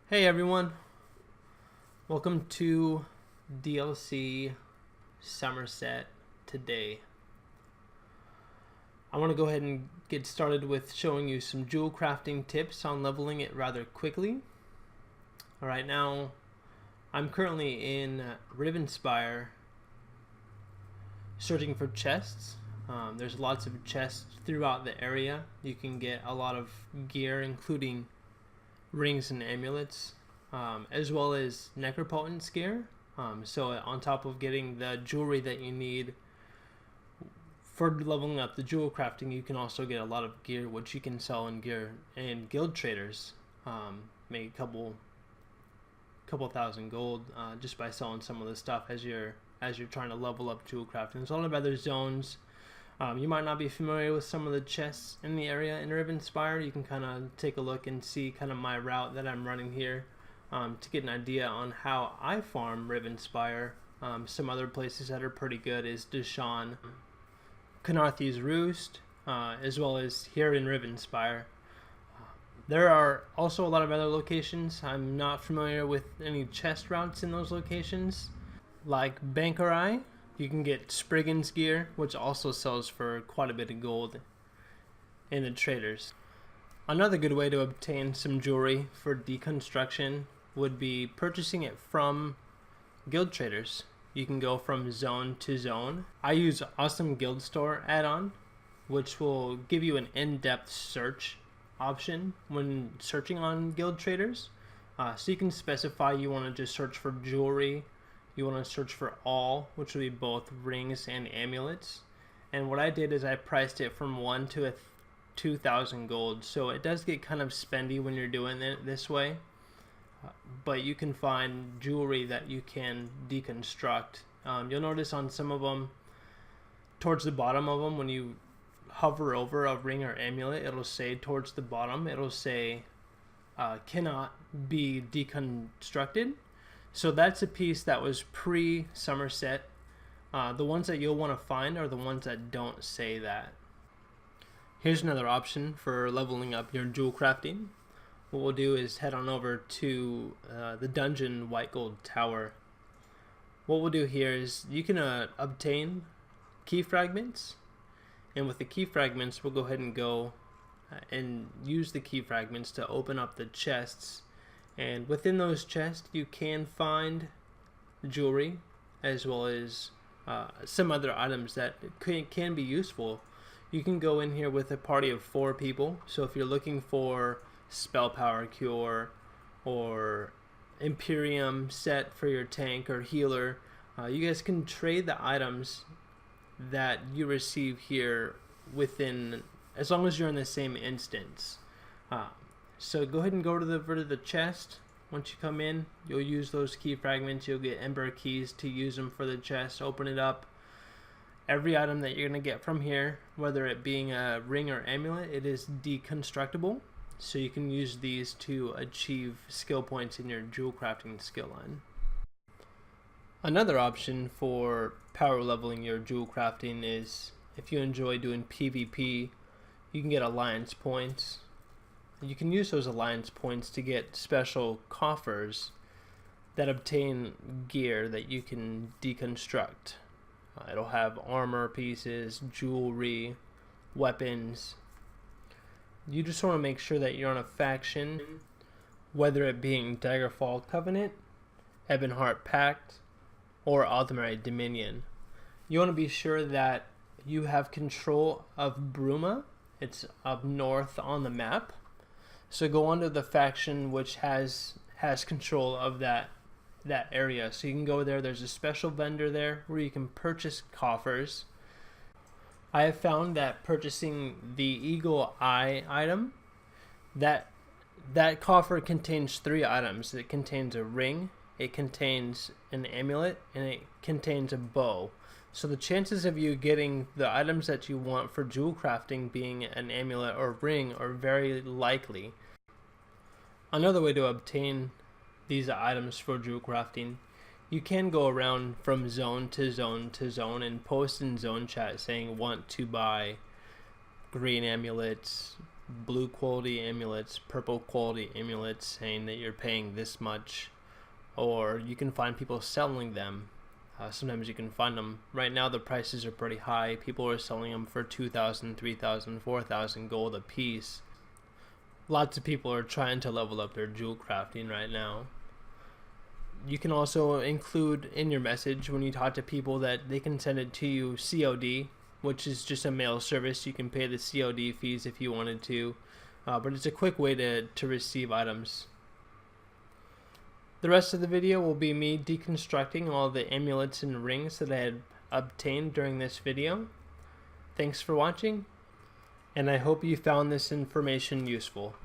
Hey everyone, welcome to DLC Summerset today. I want to go ahead and get started with showing you some jewel crafting tips on leveling it rather quickly. Alright, now I'm currently in Rivenspire searching for chests. There's lots of chests throughout the area. You can get a lot of gear, including rings and amulets, as well as necropotence gear. So on top of getting the jewelry that you need for leveling up the jewel crafting, you can also get a lot of gear which you can sell in guild traders. Make a couple thousand gold just by selling some of the stuff as you're trying to level up jewel crafting. There's a lot of other zones. You might not be familiar with some of the chests in the area in Rivenspire. You can kind of take a look and see kind of my route that I'm running here to get an idea on how I farm Rivenspire. Some other places that are pretty good is Deshawn, Canarthy's Roost, as well as here in Rivenspire. There are also a lot of other locations. I'm not familiar with any chest routes in those locations, like Bankerai. You can get Spriggan's gear, which also sells for quite a bit of gold in the traders. Another good way to obtain some jewelry for deconstruction would be purchasing it from guild traders. You can go from zone to zone. I use Awesome Guild Store add-on, which will give you an in-depth search option when searching on guild traders. So you can specify you want to just search for jewelry. You want to search for all, which will be both rings and amulets. And what I did is I priced it from 1 to 2,000 gold. So it does get kind of spendy when you're doing it this way. But you can find jewelry that you can deconstruct. You'll notice on some of them, towards the bottom of them, when you hover over a ring or amulet, it'll say towards the bottom, it'll say cannot be deconstructed. So that's a piece that was pre-Summerset. The ones that you'll want to find are the ones that don't say that. Here's another option for leveling up your jewel crafting. What we'll do is head on over to the dungeon White Gold Tower. What we'll do here is you can obtain key fragments. And with the key fragments, we'll go ahead and go and use the key fragments to open up the chests. And within those chests, you can find jewelry as well as some other items that can be useful. You can go in here with a party of 4 people. So if you're looking for spell power cure or Imperium set for your tank or healer, you guys can trade the items that you receive here within, as long as you're in the same instance. So go ahead and go to the chest. Once you come in, you'll use those key fragments. You'll get ember keys to use them for the chest. Open it up. Every item that you're going to get from here, whether it being a ring or amulet, it is deconstructible. So you can use these to achieve skill points in your jewel crafting skill line. Another option for power leveling your jewel crafting is if you enjoy doing PvP, you can get alliance points. You can use those alliance points to get special coffers that obtain gear that you can deconstruct. It'll have armor pieces, jewelry, weapons. You just want to make sure that you're on a faction, whether it being Daggerfall Covenant, Ebonheart Pact, or Aldemari Dominion. You want to be sure that you have control of Bruma. It's up north on the map. So go onto the faction which has control of that area. So you can go there. There's a special vendor there where you can purchase coffers. I have found that purchasing the Eagle Eye item, that coffer contains 3 items. It contains a ring, it contains an amulet, and it contains a bow. So the chances of you getting the items that you want for jewel crafting being an amulet or ring are very likely. Another way to obtain these items for jewel crafting, you can go around from zone to zone to zone and post in zone chat saying want to buy green amulets, blue quality amulets, purple quality amulets, saying that you're paying this much, or you can find people selling them. Sometimes you can find them. Right now the prices are pretty high. People are selling them for 2,000, 3,000, 4,000 gold a piece. Lots of people are trying to level up their jewel crafting right now. You can also include in your message when you talk to people that they can send it to you COD, which is just a mail service. You can pay the COD fees if you wanted to, but it's a quick way to receive items. The rest of the video will be me deconstructing all the amulets and rings that I had obtained during this video. Thanks for watching, and I hope you found this information useful.